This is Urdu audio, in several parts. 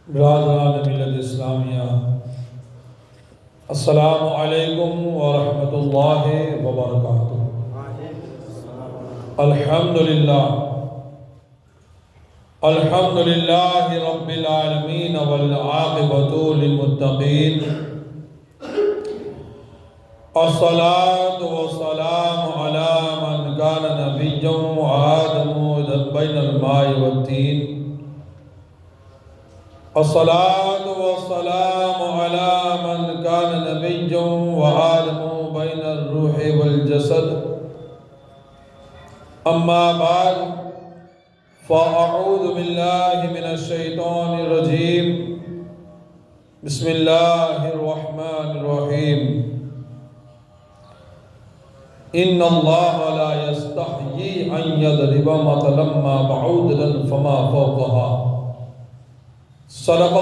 برادران ملت اسلامیہ، السلام علیکم ورحمۃ اللہ وبرکاتہ۔ الحمدللہ رب العالمین والعاقبۃ للمتقین، الصلاۃ والسلام علی من کان نبیا وآدم بین الماء والطین، الصلاۃ والسلام علی من کان نبیا وآدم بین الروح والجسد، اما بعد فاعوذ باللہ من الشیطان الرجیم، بسم اللہ الرحمن الرحیم۔ ان اللہ لا یستحیی ان یضرب مثلا ما بعوضۃ فما فوقها، صدق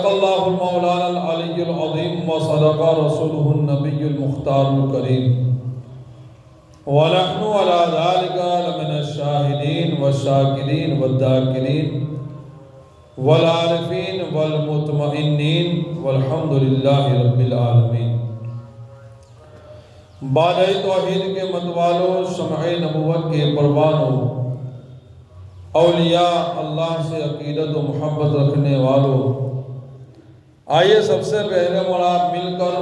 اللہ المولانا العلی العظیم وصدق رسولہ النبی المختار الکریم، ونحن على ذلك لمن الشاہدین والشاکرین والذاکرین والعارفین والمطمئنین والحمد للہ رب العالمین۔ بادۂ توحید کے متوالوں، شمع نبوت کے پروانوں، اولیاء اللہ سے عقیدت و محبت رکھنے والوں، آئیے سب سے پہلے مراد مل کر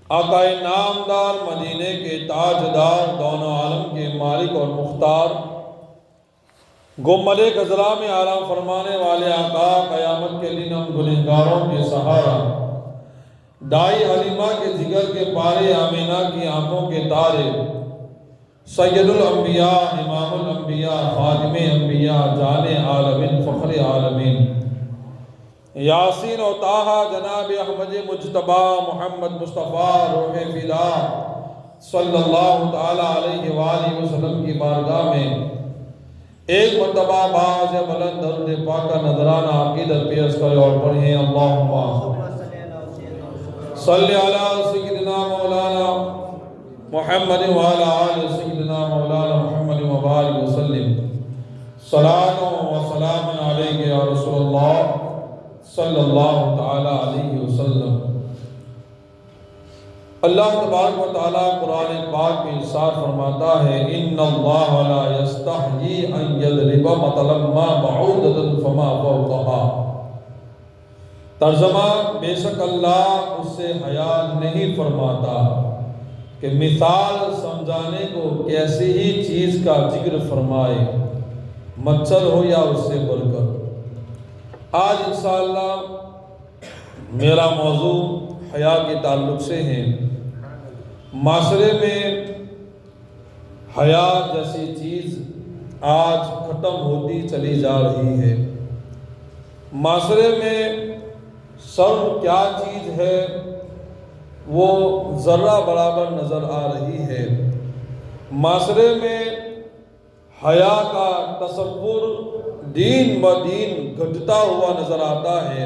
آقا نامدار، مدینے کے تاجدار، دونوں عالم کے مالک اور مختار، گنبدِ خضرا میں آرام فرمانے والے آقا، قیامت کے دن ہم گنہگاروں کے سہارا، دائی حلیمہ کے جگر کے پارے، آمینہ کی آنکھوں کے تارے، سید الانبیاء، امام الانبیاء، خاتم انبیاء، جان عالمین، فخر عالمین، یاسین و طٰہٰ، جناب احمد مجتبیٰ، محمد مصطفیٰ، روح فدا، صلی اللہ تعالیٰ علیہ وآلہ وسلم کی بارگاہ میں ایک مرتبہ باز بلند درود پاک کا نذرانہ عقیدت پیش کرے اور پڑھیں، اللہم صلی علی سیدنا مولانا محمد وعلی آل سیدنا مولانا محمد وبارک وسلم، صلاۃ و سلام علیک یا رسول اللہ صلی اللہ تعالی علیہ وسلم۔ اللہ تبارک و تعالیٰ قرآن پاک میں ارشاد فرماتا ہے، ان اللہ لا یستحیی ان یضرب مثلا ما بعوضۃ فما فوقها۔ ترجمہ، بے شک اللہ اس سے حیا نہیں فرماتا کہ مثال سمجھانے کو کیسی ہی چیز کا ذکر فرمائے، مچھر ہو یا اس سے بڑھ کر۔ آج انشاءاللہ میرا موضوع حیا کے تعلق سے ہے۔ معاشرے میں حیا جیسی چیز آج ختم ہوتی چلی جا رہی ہے۔ معاشرے میں شرم کیا چیز ہے وہ ذرہ برابر نظر آ رہی ہے۔ معاشرے میں حیا کا تصور دین و دین گھٹتا ہوا نظر آتا ہے۔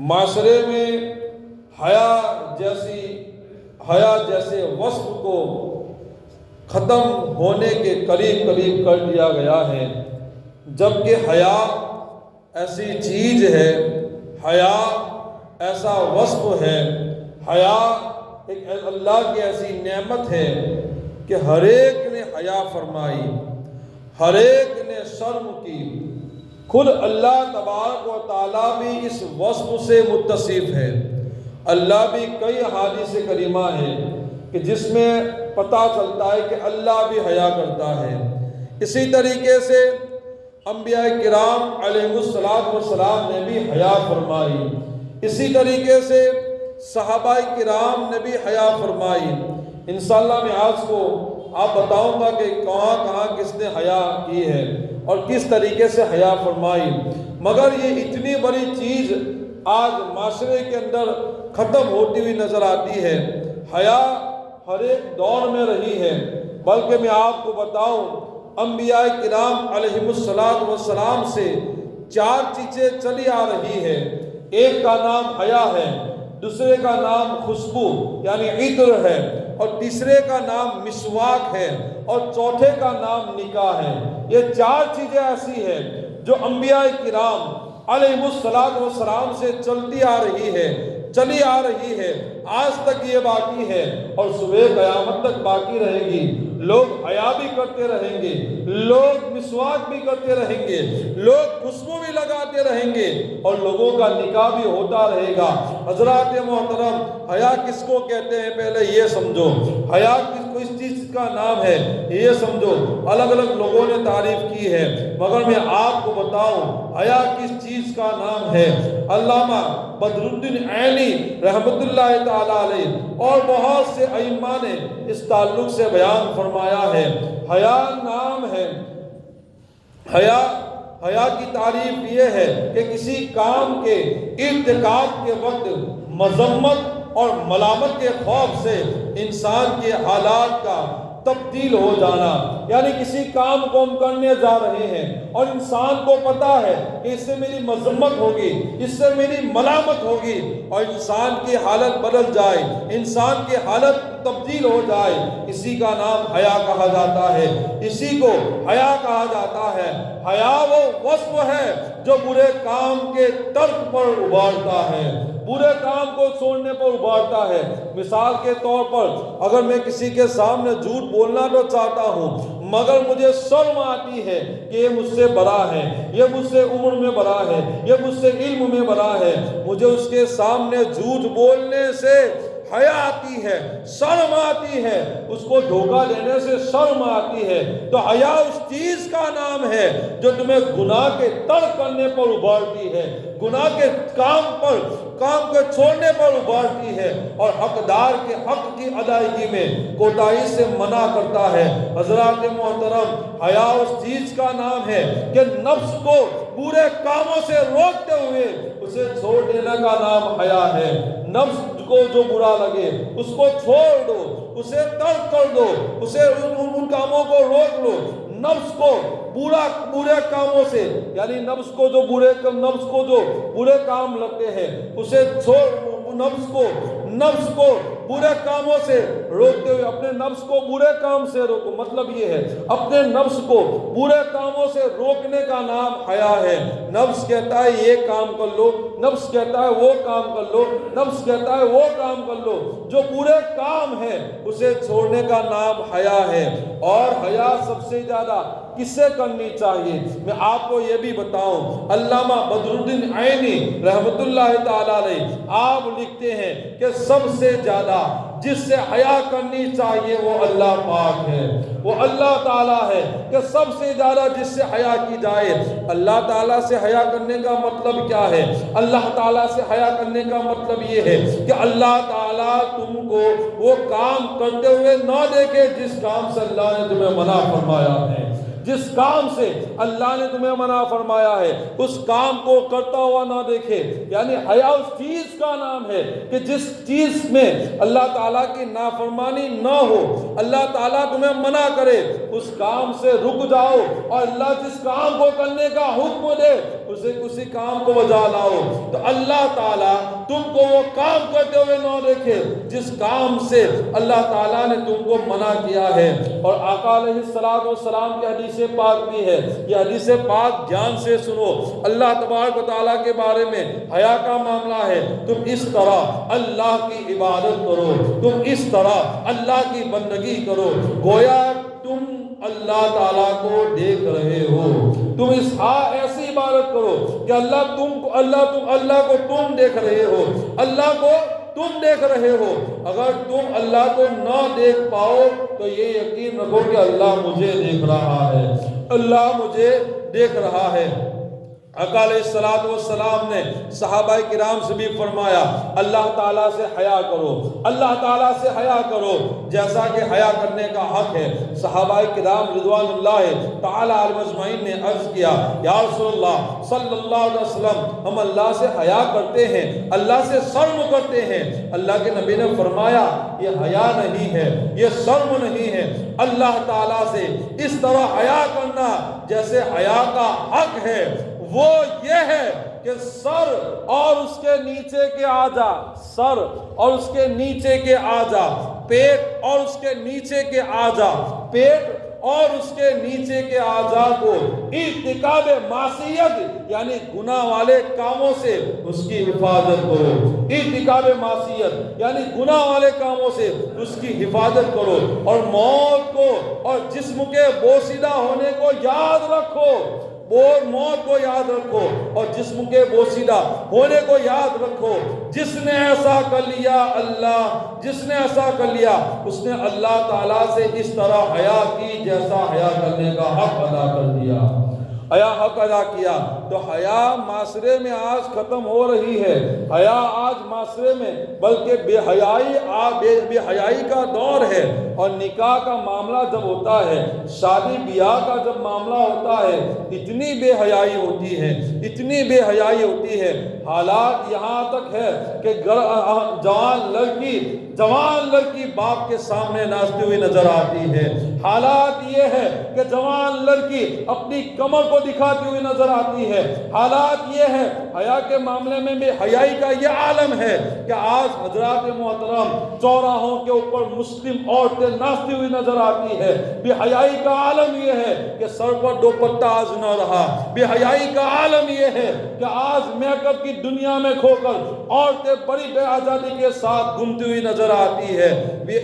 معاشرے میں حیا جیسے وصف کو ختم ہونے کے قریب کر دیا گیا ہے، جبکہ حیا ایسی چیز ہے، حیا ایسا وصف ہے، حیا ایک اللہ کی ایسی نعمت ہے کہ ہر ایک نے حیا فرمائی، ہر ایک نے شرم کی۔ خود اللہ تبارک و تعالیٰ بھی اس وصف سے متصف ہے۔ اللہ بھی کئی احادیث کریمہ ہے کہ جس میں پتہ چلتا ہے کہ اللہ بھی حیا کرتا ہے۔ اسی طریقے سے انبیاء کرام علیہ السلام نے بھی حیا فرمائی، اسی طریقے سے صحابہ کرام نے بھی حیا فرمائی۔ انشاءاللہ میں آج کو آپ بتاؤں گا کہ کہاں کہاں کس نے حیا کی ہے اور کس طریقے سے حیا فرمائی۔ مگر یہ اتنی بڑی چیز آج معاشرے کے اندر ختم ہوتی ہوئی نظر آتی ہے۔ حیا ہر ایک دور میں رہی ہے، بلکہ میں آپ کو بتاؤں انبیاء کرام علیہ السلام سے 4 چیزیں چلی آ رہی ہے۔ ایک کا نام حیا ہے، دوسرے کا نام خوشبو یعنی عطر ہے، اور تیسرے کا نام مسواک ہے، اور چوتھے کا نام نکاح ہے۔ یہ 4 چیزیں ایسی ہیں جو انبیاء کرام علیہ السلام سے چلتی آ رہی ہے، چلی آ رہی ہے، آج تک یہ باقی ہے اور صبح قیامت تک باقی رہے گی۔ لوگ حیا بھی کرتے رہیں گے، لوگ مسواک بھی کرتے رہیں گے، لوگ خوشبو بھی لگاتے رہیں گے اور لوگوں کا نکاح بھی ہوتا رہے گا۔ حضرات محترم، حیا کس کو کہتے ہیں پہلے یہ سمجھو، حیا کس چیز کا نام ہے یہ سمجھو۔ الگ الگ لوگوں نے تعریف کی ہے مگر میں آپ کو بتاؤں حیا کس چیز کا نام ہے۔ علامہ بدر الدین عینی رحمت اللہ تعالی علیہ اور بہت سے ائمہ نے اس تعلق سے بیان فرمایا ہے۔ حیا نام ہے، حیا کی تعریف یہ ہے کہ کسی کام کے ارتکاب کے وقت مذمت اور ملامت کے خوف سے انسان کے حالات کا تبدیل ہو جانا، یعنی کسی کام کو ہم کرنے جا رہے ہیں اور انسان کو پتا ہے کہ اس سے میری مذمت ہوگی، اس سے میری ملامت ہوگی اور انسان کی حالت بدل جائے، انسان کی حالت تبدیل ہو جائے، اسی کا نام حیا کہا جاتا ہے، اسی کو حیا کہا جاتا ہے۔ حیا وہ وصف ہے جو برے کام کے ترک پر ابھارتا ہے، برے کام کو چھوڑنے پر ابھارتا ہے۔ مثال کے طور پر اگر میں کسی کے سامنے جھوٹ بولنا تو چاہتا ہوں مگر مجھے شرم آتی ہے کہ یہ مجھ سے بڑا ہے، یہ مجھ سے عمر میں بڑا ہے، یہ مجھ سے علم میں بڑا ہے، مجھے اس کے سامنے جھوٹ بولنے سے حیا آتی ہے، شرم آتی ہے، اس کو دھوکہ دینے سے شرم آتی ہے۔ تو حیا اس چیز کا نام ہے جو تمہیں گناہ کے ترک کرنے پر ابھارتی ہے، گناہ کے کام کو چھوڑنے پر ابھارتی ہے اور حقدار کے حق کی ادائیگی میں کوتاہی سے منع کرتا ہے۔ حضرات محترم، حیا اس چیز کا نام ہے کہ نفس کو برے کاموں سے روکتے ہوئے اسے چھوڑ دینے کا نام حیا ہے۔ نفس کو جو برا لگے اس کو چھوڑ دو، اسے ترک کر دو، اسے ان کاموں کو روک لو۔ نفس کو برے کاموں سے، یعنی نفس کو جو برے کام لگتے ہیں اسے چھوڑ، نفس کو برے کاموں سے روکتے ہوئے اپنے نفس کو برے کام سے روکو۔ مطلب یہ ہے اپنے نفس کو برے کاموں سے روکنے کا نام حیا ہے۔ نفس کہتا ہے یہ کام کر لو، نفس کہتا ہے وہ کام کر لو، نفس کہتا ہے وہ کام کر لو، جو برے کام ہے اسے چھوڑنے کا نام حیا ہے۔ اور حیا سب سے زیادہ کس سے کرنی چاہیے میں آپ کو یہ بھی بتاؤں۔ علامہ بدر الدین عینی رحمت اللہ تعالی علیہ آپ لکھتے ہیں کہ سب سے زیادہ جس سے حیا کرنی چاہیے وہ اللہ پاک ہے، وہ اللہ تعالیٰ ہے، کہ سب سے زیادہ جس سے حیا کی جائے۔ اللہ تعالیٰ سے حیا کرنے کا مطلب کیا ہے؟ اللہ تعالیٰ سے حیا کرنے کا مطلب یہ ہے کہ اللہ تعالیٰ تم کو وہ کام کرتے ہوئے نہ دیکھے جس کام سے اللہ نے تمہیں منع فرمایا ہے، جس کام سے اللہ نے تمہیں منع فرمایا ہے اس کام کو کرتا ہوا نہ دیکھے۔ یعنی حیا اس چیز کا نام ہے کہ جس چیز میں اللہ تعالیٰ کی نافرمانی نہ ہو، اللہ تعالیٰ تمہیں منع کرے اس کام سے رک جاؤ اور اللہ جس کام کو کرنے کا حکم دے اسی کام کو بجا لاؤ۔ تو اللہ تعالیٰ تم کو وہ کام کرتے ہوئے نہ دیکھے جس کام سے اللہ تعالیٰ نے تم کو منع کیا ہے۔ اور آقا علیہ السلام کی حدیث پاک بھی ہے، یہ حدیث پاک دھیان سے سنو۔ اللہ تبارک و تعالیٰ کے بارے میں حیا کا معاملہ ہے، تم اس طرح اللہ کی عبادت کرو، تم اس طرح اللہ کی بندگی کرو گویا تم اللہ تعالیٰ کو دیکھ رہے ہو۔ تم ایسی عبادت کرو کہ اللہ کو تم دیکھ رہے ہو، اللہ کو تم دیکھ رہے ہو۔ اگر تم اللہ کو نہ دیکھ پاؤ تو یہ یقین رکھو کہ اللہ مجھے دیکھ رہا ہے، اللہ مجھے دیکھ رہا ہے۔ آقا علیہ السلام نے صحابہ کرام سے بھی فرمایا اللہ تعالیٰ سے حیا کرو، اللہ تعالیٰ سے حیا کرو جیسا کہ حیا کرنے کا حق ہے۔ صحابہ کرام رضوان اللہ تعالی علیہم اجمعین نے عرض کیا یا رسول اللہ صلی اللہ علیہ وسلم ہم اللہ سے حیا کرتے ہیں، اللہ سے شرم کرتے ہیں۔ اللہ کے نبی نے فرمایا یہ حیا نہیں ہے، یہ شرم نہیں ہے، اللہ تعالیٰ سے اس طرح حیا کرنا جیسے حیا کا حق ہے وہ یہ ہے کہ سر اور اس کے نیچے کے اعضاء، سر اور اس کے نیچے کے اعضاء، پیٹ اور اس کے نیچے کے اعضاء، پیٹ اور اس کے نیچے کے اعضاء کو ارتکاب معصیت یعنی گناہ والے کاموں سے اس کی حفاظت کرو، ارتکاب معصیت یعنی گناہ والے کاموں سے اس کی حفاظت کرو، اور موت کو اور جسم کے بوسیدہ ہونے کو یاد رکھو، موت کو یاد رکھو اور جسم کے بوسیدہ ہونے کو یاد رکھو۔ جس نے ایسا کر لیا جس نے ایسا کر لیا اس نے اللہ تعالیٰ سے اس طرح حیا کی جیسا حیا کرنے کا حق ادا کر دیا، حق ادا کیا۔ تو حیا معاشرے میں آج ختم ہو رہی ہے، حیا آج معاشرے میں بلکہ بے حیائی کا دور ہے، اور نکاح کا معاملہ جب ہوتا ہے، شادی بیاہ کا جب معاملہ ہوتا ہے، اتنی بے حیائی ہوتی ہے، اتنی بے حیائی ہوتی ہے، حالات یہاں تک ہے کہ جوان لڑکی باپ کے سامنے ناچتی ہوئی نظر آتی ہے، حالات یہ ہے کہ جوان لڑکی اپنی کمر کو دکھاتی ہوئی نظر آتی ہے، حالات یہ ہے حیا کے معاملے میں بھی حیائی کا یہ عالم ہے کہ آج حضرات محترم چوراہوں کے اوپر مسلم عورتیں ناچتی ہوئی نظر آتی ہے۔ بے حیائی کا عالم یہ ہے کہ سر پر دوپٹہ آج نہ رہا، بے حیائی کا عالم یہ ہے کہ آج میک اپ کی دنیا میں کھو کر عورتیں بڑی بے آزادی کے ساتھ گھومتی ہوئی نظر آتی ہے۔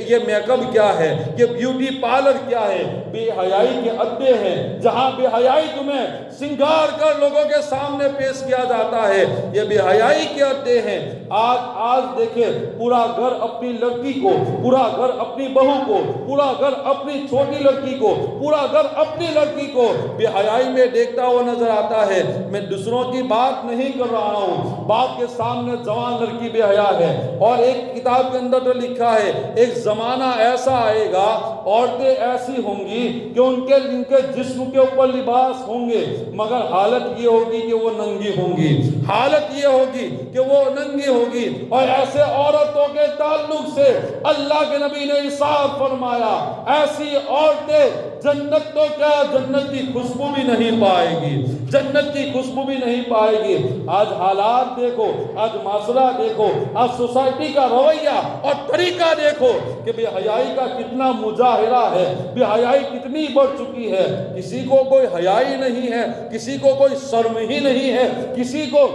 یہ میک اپ کیا ہے، یہ بیوٹی پارلر کیا ہے، بے حیائی کے اڈے ہیں جہاں بے حیائی تمہیں سنگار کر لوگوں کے سامنے پیش کیا جاتا ہے، یہ بے حیائی کے اڈے ہیں۔ آج دیکھیں پورا گھر اپنی لڑکی کو، پورا گھر اپنی بہو کو، پورا گھر اپنی چھوٹی لڑکی کو، پورا گھر اپنی لڑکی کو بے حیائی میں دیکھتا ہوا نظر آتا ہے۔ میں دوسروں کی بات نہیں کر رہا ہوں، باپ کے سامنے جوان لڑکی بے حیا ہے، اور ایک کتاب کے اندر تو لکھا ہے ایک زمانہ ایسا آئے گا، عورتیں ایسی ہوں گی کہ ان کے جسم کے اوپر لباس ہوں گے مگر حالت یہ ہوگی کہ وہ ننگی ہوں گی، حالت یہ ہوگی کہ وہ ننگی ہوگی۔ اور ایسے عورتوں کے تعلق سے اللہ کے نبی نے ارشاد فرمایا ایسی عورتیں جنت تو کیا جنت کی خوشبو بھی نہیں پائے گی، جنت کی خوشبو بھی نہیں پائے گی۔ آج حالات دیکھو، آج معاشرہ دیکھو، آج سوسائٹی کا رویہ اور طریقہ دیکھو کہ بے حیائی کا کتنا مظاہرہ ہے، بے حیائی کتنی بڑھ چکی ہے۔ کسی کو کوئی حیائی نہیں ہے، کسی کو کوئی شرم ہی نہیں ہے، کسی کو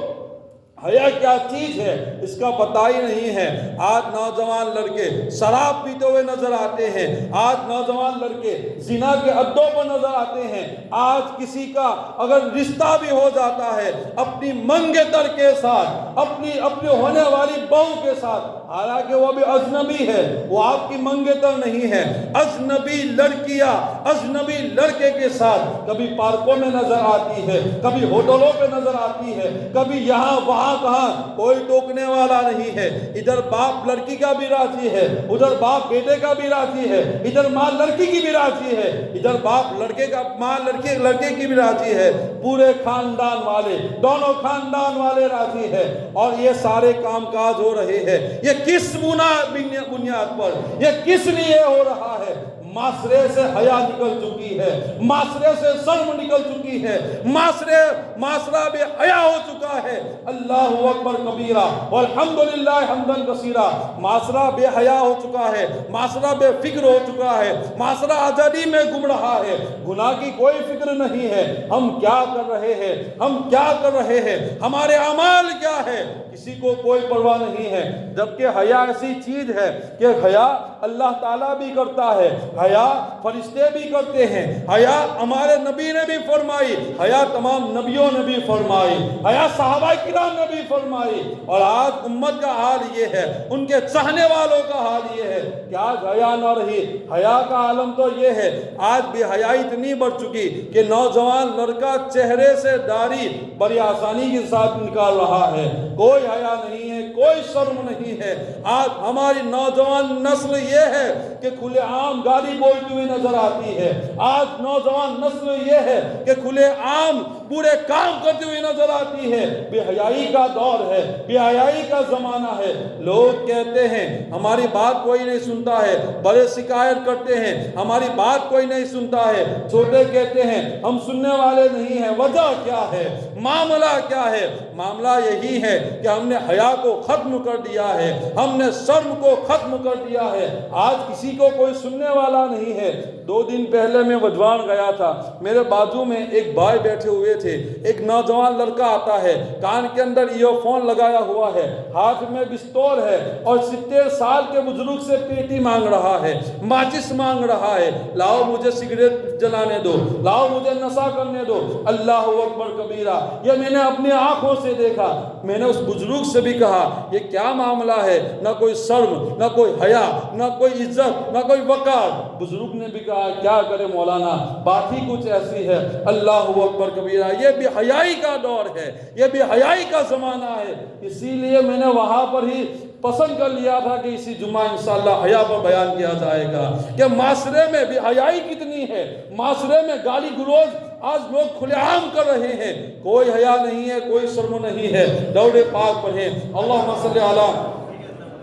حیا کیا چیز ہے اس کا پتہ ہی نہیں ہے۔ آج نوجوان لڑکے شراب پیتے ہوئے نظر آتے ہیں، آج نوجوان لڑکے زنا کے اڈوں پر نظر آتے ہیں، آج کسی کا اگر رشتہ بھی ہو جاتا ہے اپنی منگیتر کے ساتھ، اپنی ہونے والی بہو کے ساتھ، حالانکہ وہ بھی اجنبی ہے، وہ آپ کی منگیتر نہیں ہے، اجنبی لڑکیاں اجنبی لڑکے کے ساتھ کبھی پارکوں میں نظر آتی ہے، کبھی ہوٹلوں پہ نظر آتی ہے، کبھی یہاں وہاں کہاں، کوئی ٹوکنے والا نہیں ہے۔ ادھر باپ لڑکی کا بھی راضی ہے، ادھر باپ بیٹے کا بھی راضی ہے، ادھر ماں لڑکی کی بھی راضی ہے، ادھر باپ لڑکے کا، ماں لڑکے کی بھی راضی ہے، پورے خاندان والے، دونوں خاندان والے راضی ہے، اور یہ سارے کام کاج ہو رہے ہیں۔ یہ کس بنیاد پر، یہ کس لیے ہو رہا ہے؟ معاشرے سے حیا نکل چکی ہے، معاشرے سے شرم نکل چکی ہے، معاشرہ بے حیا ہو چکا ہے۔ اللہ اکبر کبیرہ والحمدللہ حمدن کثیرہ۔ معاشرہ بے حیا ہو چکا ہے، معاشرہ بے فکر ہو چکا ہے، معاشرہ آزادی میں گم رہا ہے، گناہ کی کوئی فکر نہیں ہے۔ ہم کیا کر رہے ہیں، ہم کیا کر رہے ہیں، ہمارے اعمال کیا ہے، کسی کو کوئی پرواہ نہیں ہے۔ جبکہ حیا ایسی چیز ہے کہ حیا اللہ تعالیٰ بھی کرتا ہے، حیا فرشتے بھی کرتے ہیں، حیا ہمارے نبی نے بھی فرمائی، حیا تمام نبیوں نے بھی فرمائی، حیا صحابہ کرام نے بھی فرمائی، اور آج امت کا حال یہ ہے، ان کے چاہنے والوں کا حال یہ ہے کہ آج حیا نہ رہی۔ حیا کا عالم تو یہ ہے، آج بے حیائی اتنی بڑھ چکی کہ نوجوان لڑکا چہرے سے داڑھی بڑی آسانی کے ساتھ نکال رہا ہے، کوئی حیا نہیں ہے، کوئی شرم نہیں ہے۔ آج ہماری نوجوان نسل یہ ہے کہ کھلے عام گالی بولتی ہوئی نظر آتی ہے، آج نوجوان نسل یہ ہے کہ کھلے عام برے کام کرتی ہوئی نظر آتی ہے۔ بے حیائی کا دور ہے، بے حیائی کا زمانہ ہے۔ لوگ کہتے ہیں ہماری بات کوئی نہیں سنتا ہے، بڑے شکایت کرتے ہیں ہماری بات کوئی نہیں سنتا ہے، چھوٹے کہتے ہیں ہم سننے والے نہیں ہیں۔ وجہ کیا ہے، معاملہ کیا ہے؟ معاملہ یہی ہے کہ ہم نے حیا کو ختم کر دیا ہے، ہم نے شرم کو ختم کر دیا ہے۔ آج کسی کو کوئی سننے والا والا نہیں ہے۔ 2 دن پہلے میں وجوان گیا تھا، میرے بازو میں ایک بھائی بیٹھے ہوئے تھے، ایک نوجوان لڑکا آتا ہے، کان کے اندر ایئر فون لگایا ہوا ہے، ہاتھ میں بستور ہے، اور 70 سال کے بزرگ سے پیٹی مانگ رہا ہے، ماچس مانگ رہا ہے، لاؤ مجھے سگریٹ جلانے دو، لاؤ مجھے نشہ کرنے دو۔ اللہ اکبر کبیرہ، یہ میں نے اپنی آنکھوں سے دیکھا۔ میں نے اس بزرگ سے بھی کہا یہ کیا معاملہ ہے؟ نہ کوئی شرم، نہ کوئی حیا، نہ کوئی عزت، نہ کوئی وقار۔ بزرگ نے بھی کہا کیا کرے مولانا، بات ہی کچھ ایسی ہے۔ اللہ اکبر کبیرہ، یہ بے حیائی کا دور ہے، یہ بے حیائی کا زمانہ ہے۔ اسی لیے میں نے وہاں پر ہی پسند کر لیا تھا کہ اسی جمعہ انشاءاللہ حیا پر بیان کیا جائے گا کہ معاشرے میں بے حیائی کتنی ہے، معاشرے میں گالی گلوچ آج لوگ کھلے عام کر رہے ہیں، کوئی حیا نہیں ہے، کوئی شرم نہیں ہے۔ درود پاک پڑھیں، اللہم صلی علی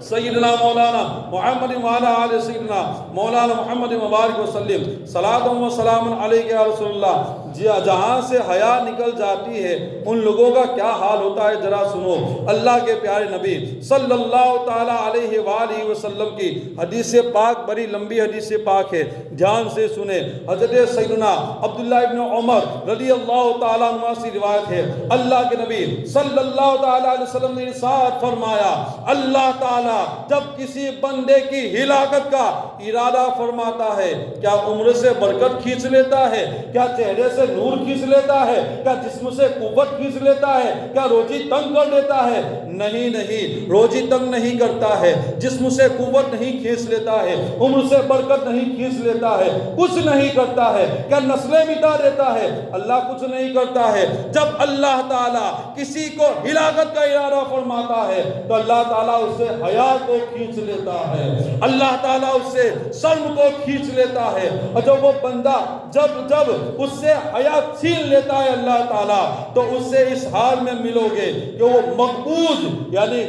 سیدنا مولانا محمد وعلی آل سیدنا مولانا محمد مبارک وسلم، صلاۃ و سلام علیک یا رسول اللہ۔ جہاں سے حیا نکل جاتی ہے ان لوگوں کا کیا حال ہوتا ہے ذرا سنو۔ اللہ کے پیارے نبی صلی اللہ تعالیٰ علیہ وآلہ وسلم کی حدیث پاک بڑی لمبی حدیث پاک ہے، دھیان سے سنیں۔ حضرت سیدنا عبداللہ ابن عمر رضی اللہ تعالیٰ عنہ سے روایت ہے، اللہ کے نبی صلی اللہ تعالیٰ علیہ وسلم نے ارشاد فرمایا، اللہ تعالیٰ جب کسی بندے کی ہلاکت کا ارادہ فرماتا ہے، کیا عمر سے برکت کھینچ لیتا ہے؟ کیا چہرے سے نور کھینچ لیتا ہے؟ کیا جسم سے قوت کھینچ لیتا ہے؟ کیا روزی تنگ کر لیتا ہے؟ نہیں نہیں، روزی تنگ نہیں کرتا ہے، جسم سے قوت نہیں کھینچ لیتا ہے، عمر سے برکت نہیں کھینچ لیتا ہے، کچھ نہیں کرتا ہے۔ کیا نسلیں مٹا دیتا ہے؟ اللہ کچھ نہیں کرتا ہے۔ جب اللہ تعالیٰ کسی کو ہلاکت کا ارادہ فرماتا ہے تو اللہ تعالیٰ اس سے حیا کو کھینچ لیتا ہے، اللہ تعالیٰ اس سے شرم کو کھینچ لیتا ہے۔ اور جب وہ بندہ جب اس سے حیا چھین لیتا ہے اللہ تعالیٰ، تو اس سے اس حال میں ملو گے کہ وہ مقبوض یعنی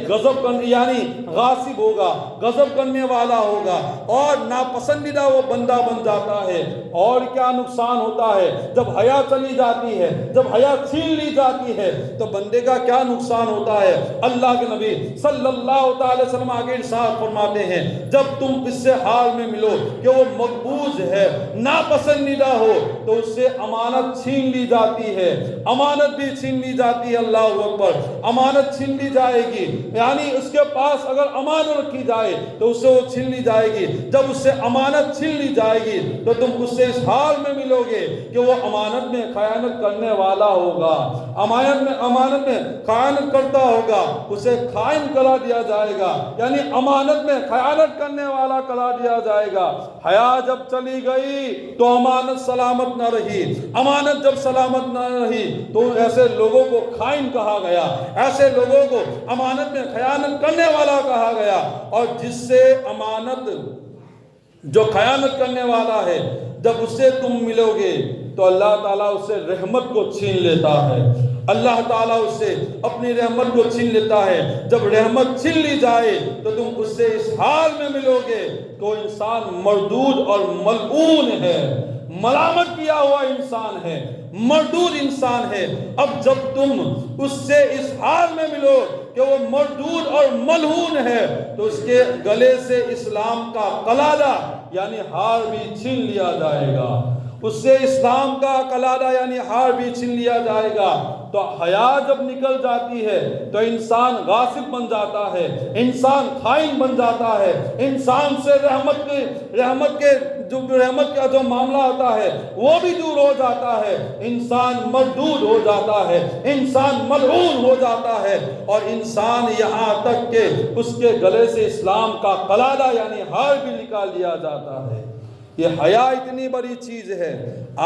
غاصب ہوگا، غضب کرنے والا ہوگا، اور ناپسندیدہ وہ بندہ بن جاتا ہے۔ اور کیا نقصان ہوتا ہے جب حیا چلی جاتی ہے، جب حیا چھین لی جاتی ہے تو بندے کا کیا نقصان ہوتا ہے؟ اللہ کے نبی صلی اللہ تعالی وسلم آگے ارشاد فرماتے ہیں، جب تم اس سے حال میں ملو کہ وہ مقبوض ہے، ناپسندیدہ ہو، تو اس سے امانت چھین لی جاتی ہے، امانت بھی چھین لی جاتی ہے۔ اللہ اکبر، امانت چھین لی جائے گی، یعنی اس کے پاس اگر امانت رکھی جائے تو اس سے وہ چھین لی جائے گی۔ جب اس سے امانت چھین لی جائے گی تو تم اس سے اس حال میں ملو گے کہ وہ امانت میں خیانت کرنے والا ہوگا، امانت میں خیانت کرتا ہوگا، اسے خائن کرا دیا جائے گا، یعنی امانت میں خیانت کرنے والا کرا دیا جائے گا۔ حیا جب چلی گئی تو امانت سلامت نہ رہی، امانت جب سلامت نہ رہی تو ایسے لوگوں کو خائن کہا گیا، ایسے لوگوں کو امانت میں خیانت کرنے والا کہا گیا۔ اور جس سے امانت جو خیانت کرنے والا ہے، جب اس سے تم ملو گے تو اللہ تعالیٰ اس سے رحمت کو چھین لیتا ہے، اللہ تعالیٰ اس سے اپنی رحمت کو چھین لیتا ہے۔ جب رحمت چھین لی جائے تو تم اس سے اس حال میں ملو گے کہ وہ انسان مردود اور ملعون ہے، ملامت کیا ہوا انسان ہے، مردود انسان ہے۔ اب جب تم اس سے اس حال میں ملو کہ وہ مردود اور ملعون ہے تو اس کے گلے سے اسلام کا قلادہ یعنی ہار بھی چھین لیا جائے گا، اس سے اسلام کا قلادہ یعنی ہار بھی چھین لیا جائے گا۔ تو حیا جب نکل جاتی ہے تو انسان غاصب بن جاتا ہے، انسان خائن بن جاتا ہے، انسان سے رحمت کا جو معاملہ ہوتا ہے وہ بھی دور ہو جاتا ہے، انسان مردود ہو جاتا ہے، انسان ملعون ہو جاتا ہے، اور انسان یہاں تک کہ اس کے گلے سے اسلام کا قلادہ یعنی ہار بھی نکال لیا جاتا ہے۔ یہ حیا اتنی بڑی چیز ہے۔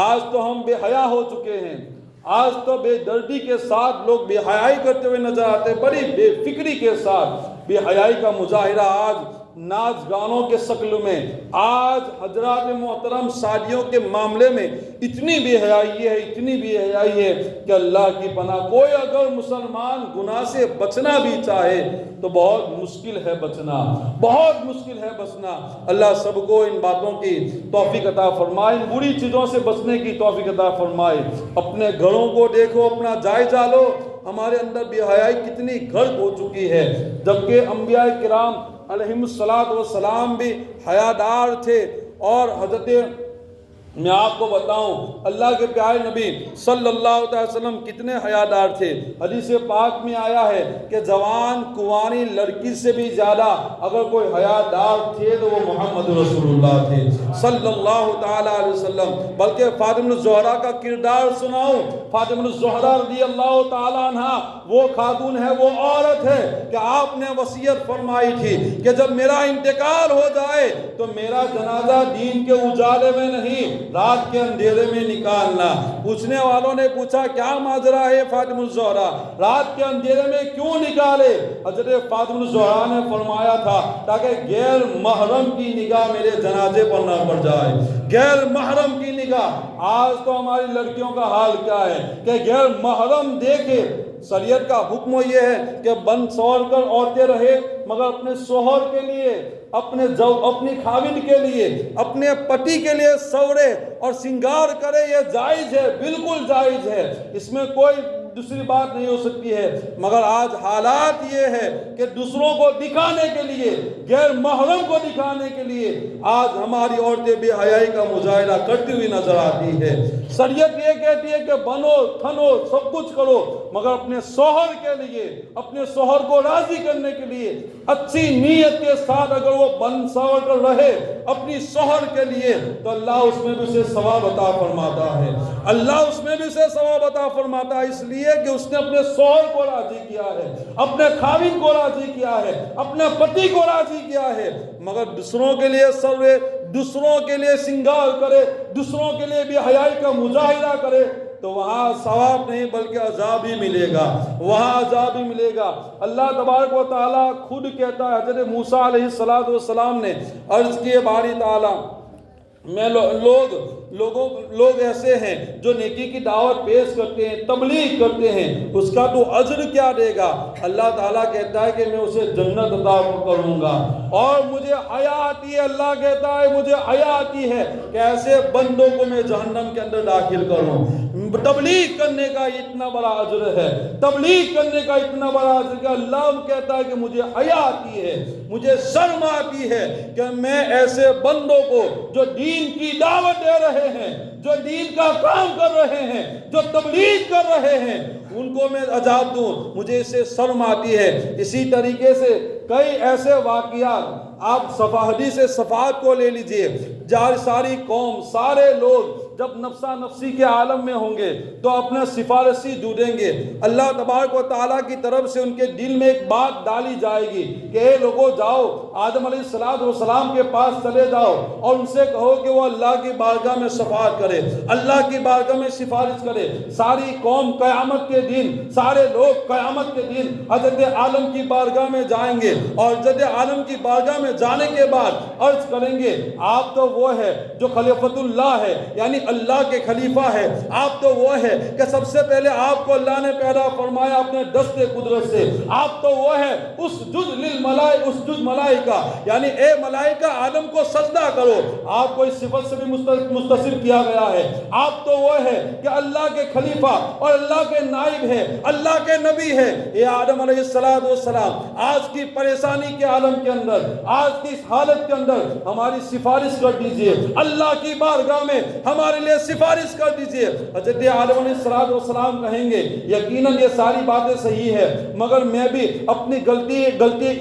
آج تو ہم بے حیا ہو چکے ہیں، آج تو بے دردی کے ساتھ لوگ بے حیائی کرتے ہوئے نظر آتے ہیں، بڑی بے فکری کے ساتھ بے حیائی کا مظاہرہ آج ناچ گانوں کے شکل میں، آج حضرات محترم شادیوں کے معاملے میں اتنی بے حیائی ہے، اتنی بے حیائی ہے کہ اللہ کی پناہ۔ کوئی اگر مسلمان گناہ سے بچنا بھی چاہے تو بہت مشکل ہے بچنا، بہت مشکل ہے بچنا۔ اللہ سب کو ان باتوں کی توفیق عطا فرمائے، ان بری چیزوں سے بچنے کی توفیق عطا فرمائے۔ اپنے گھروں کو دیکھو، اپنا جائزہ لو، ہمارے اندر بے حیائی کتنی غرق ہو چکی ہے، جبکہ انبیاء کرام علیہم الصلاۃ والسلام بھی حیادار تھے، اور حضرت میں آپ کو بتاؤں اللہ کے پیارے نبی صلی اللہ علیہ وسلم کتنے حیادار تھے۔ حدیث پاک میں آیا ہے کہ جوان کنواری لڑکی سے بھی زیادہ اگر کوئی حیادار تھے تو وہ محمد رسول اللہ تھے صلی اللہ تعالیٰ علیہ وسلم۔ بلکہ فاطمہ الزہرا کا کردار سناؤں، فاطمہ الزہرا رضی اللہ تعالیٰ عنہ وہ خاتون ہے، وہ عورت ہے کہ آپ نے وصیت فرمائی تھی کہ جب میرا انتقال ہو جائے تو میرا جنازہ دین کے اجالے میں نہیں، رات کے اندھیرے میں نکالنا۔ پوچھنے والوں نے پوچھا کیا ماجرا ہے فاطمہ الزہرا، رات کے اندھیرے میں کیوں نکالے؟ حضرت فاطمہ الزہرا نے فرمایا تھا تاکہ غیر محرم کی نگاہ میرے جنازے پر نہ پڑ جائے، غیر محرم کی نگاہ۔ آج تو ہماری لڑکیوں کا حال کیا ہے کہ غیر محرم دیکھے۔ شریعت کا حکم یہ ہے کہ بند سور کر عورتیں رہے مگر اپنے شوہر کے لیے، اپنی خاوند کے لیے، اپنے پتی کے لیے سورے اور سنگار کرے، یہ جائز ہے، بالکل جائز ہے، اس میں کوئی دوسری بات نہیں ہو سکتی ہے۔ مگر آج حالات یہ ہے کہ دوسروں کو دکھانے کے لیے، غیر محرم کو دکھانے کے لیے آج ہماری عورتیں بے حیائی کا مظاہرہ کرتی ہوئی نظر آتی ہے۔ شریعت یہ کہتی ہے کہ بنو تھنو سب کچھ کرو مگر اپنے شوہر کے لیے، اپنے شوہر کو راضی کرنے کے لیے اچھی نیت کے ساتھ اگر وہ بن سور کر رہے اپنی شوہر کے لیے تو اللہ اس میں بھی اسے ثواب عطا فرماتا ہے، اللہ اس میں بھی اسے ثواب عطا فرماتا ہے، اس لیے کہ اس نے اپنے شوہر کو راضی کیا ہے، اپنے خاوند کو راضی کیا ہے، اپنے پتی کو راضی کیا ہے۔ مگر دوسروں کے لیے سورے، دوسروں کے لیے سنگار کرے، دوسروں کے لیے بھی حیائی کا مظاہرہ کرے تو وہاں ثواب نہیں بلکہ عذاب ہی ملے گا، وہاں عذاب ہی ملے گا۔ اللہ تبارک و تعالیٰ خود کہتا ہے، حضرت موسیٰ علیہ السلام نے عرض کیے باری تعالیٰ میں لوگ ایسے ہیں جو نیکی کی دعوت پیش کرتے ہیں، تبلیغ کرتے ہیں، اس کا تو اجر کیا دے گا؟ اللہ تعالیٰ کہتا ہے کہ میں اسے جنت عطا کروں گا۔ اور مجھے حیا آتی ہے، اللہ کہتا ہے مجھے حیا آتی ہے کہ ایسے بندوں کو میں جہنم کے اندر داخل کروں۔ تبلیغ کرنے کا اتنا بڑا اجر ہے، تبلیغ کرنے کا اتنا بڑا اجر کہ اللہ کہتا ہے کہ مجھے حیا آتی ہے، مجھے شرم آتی ہے کہ میں ایسے بندوں کو جو دین کی دعوت دے رہے ہیں، جو دین کا کام کر رہے ہیں، جو تبلیغ کر رہے ہیں، ان کو میں عذاب دوں، مجھے اس سے شرم آتی ہے۔ اسی طریقے سے کئی ایسے واقعات آپ حدیث صفات کو لے لیجئے، ساری قوم، سارے لوگ جب نفسا نفسی کے عالم میں ہوں گے تو اپنے سفارشی ڈھونڈیں گے، اللہ تبارک و تعالیٰ کی طرف سے ان کے دل میں ایک بات ڈالی جائے گی کہ اے لوگوں جاؤ آدم علیہ السلام کے پاس چلے جاؤ اور ان سے کہو کہ وہ اللہ کی بارگاہ میں شفاعت کرے، اللہ کی بارگاہ میں سفارش کرے۔ ساری قوم قیامت کے دن، سارے لوگ قیامت کے دن حضرت عالم کی بارگاہ میں جائیں گے اور حضرت عالم کی بارگاہ میں جانے کے بعد عرض کریں گے آپ تو وہ ہے جو خلیفۃ اللہ ہے، یعنی اللہ کے خلیفہ ہے، آپ تو وہ ہے کہ سب سے پہلے آپ کو اللہ نے پیدا فرمایا اپنے دست قدرت سے، آپ تو وہ ہے اسجد ملائکہ، یعنی اے ملائکہ آدم کو سجدہ کرو، آپ کو اس صفت سے بھی متصف کیا گیا ہے، آپ تو وہ ہے کہ اللہ کے خلیفہ اور اللہ کے نائب ہے، اللہ کے نبی ہے۔ اے آدم علیہ السلام آج کی پریشانی کے عالم کے اندر، آج کی اس حالت کے اندر ہماری سفارش کر دیجئے، اللہ کی بارگاہ میں ہمارے لیے سفارش کر دیجئے۔ حضرت آدم علیہ السلام کہیں گے یقیناً یہ ساری باتیں صحیح ہے مگر میں بھی اپنی غلطی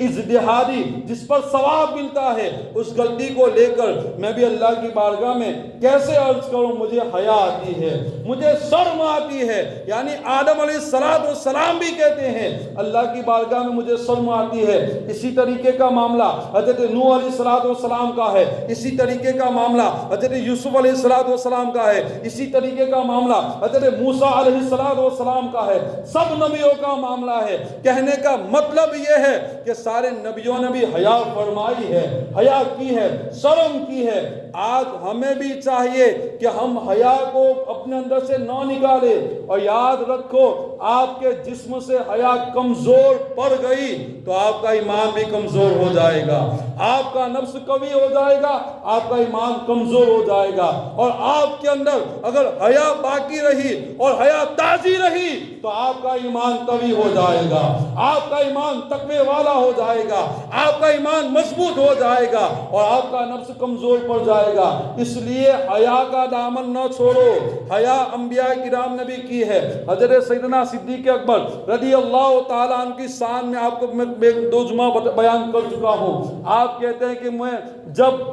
اجتہادی جس پر ثواب ملتا ہے اس غلطی کو لے کر میں بھی اللہ کی بارگاہ میں کیسے عرض کروں، مجھے حیا آتی ہے، مجھے شرم آتی ہے۔ یعنی آدم علیہ السلام بھی کہتے ہیں اللہ کی بارگاہ میں مجھے شرم آتی ہے۔ اسی طریقے کا معاملہ حضرت نوح علیہ السلام کا ہے، اسی طریقے کا معاملہ حضرت یوسف علیہ السلام کا ہے، اسی طریقے کا معاملہ حضرت موسیٰ علیہ السلام کا ہے، سب نبیوں کا معاملہ ہے۔ کہنے کا مطلب یہ ہے کہ سارے نبیوں نے بھی حیا فرمائی ہے، حیا کی ہے، شرم کی ہے۔ آج ہمیں بھی چاہیے کہ ہم حیا کو اپنے اندر سے نہ نکالے، اور یاد رکھو آپ کے جسم سے حیا کمزور پڑ گئی تو آپ کا ایمان بھی کمزور ہو جائے گا، آپ کا نفس قوی ہو جائے گا، آپ کا ایمان کمزور ہو جائے گا، اور آپ آپ کے اندر اگر حیا باقی رہی اور حیا تازی رہی تو آپ کا ایمان قوی ہو جائے گا، آپ کا ایمان تقوی والا ہو جائے گا، آپ کا ایمان مضبوط ہو جائے گا اور آپ کا نفس کمزور پڑ جائے گا۔ اس لیے حیا کا دامن نہ چھوڑو۔ حیا انبیاء کرام نے بھی کی ہے۔ حضرت سیدنا صدیق اکبر رضی اللہ تعالیٰ عنہ کی شان میں آپ کو میں 2 جمعہ بیان کر چکا ہوں۔ آپ کہتے ہیں کہ میں جب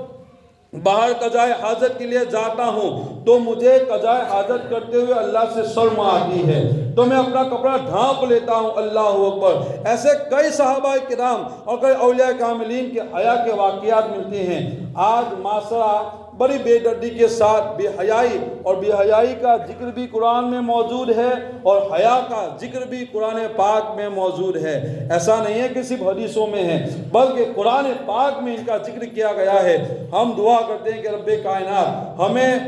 باہر قضائے حاجت کے لیے جاتا ہوں تو مجھے قضائے حاجت کرتے ہوئے اللہ سے شرم آتی ہے، تو میں اپنا کپڑا ڈھانپ لیتا ہوں۔ اللہ اکبر۔ ایسے کئی صحابہ کرام اور کئی اولیاء کاملین کے حیا کے واقعات ملتے ہیں۔ آج معاشرہ بڑی بے دردی کے ساتھ بے حیائی اور بے حیائی کا ذکر بھی قرآن میں موجود ہے اور حیا کا ذکر بھی قرآن پاک میں موجود ہے۔ ایسا نہیں ہے کہ صرف حدیثوں میں ہے بلکہ قرآن پاک میں ان کا ذکر کیا گیا ہے۔ ہم دعا کرتے ہیں کہ رب کائنات ہمیں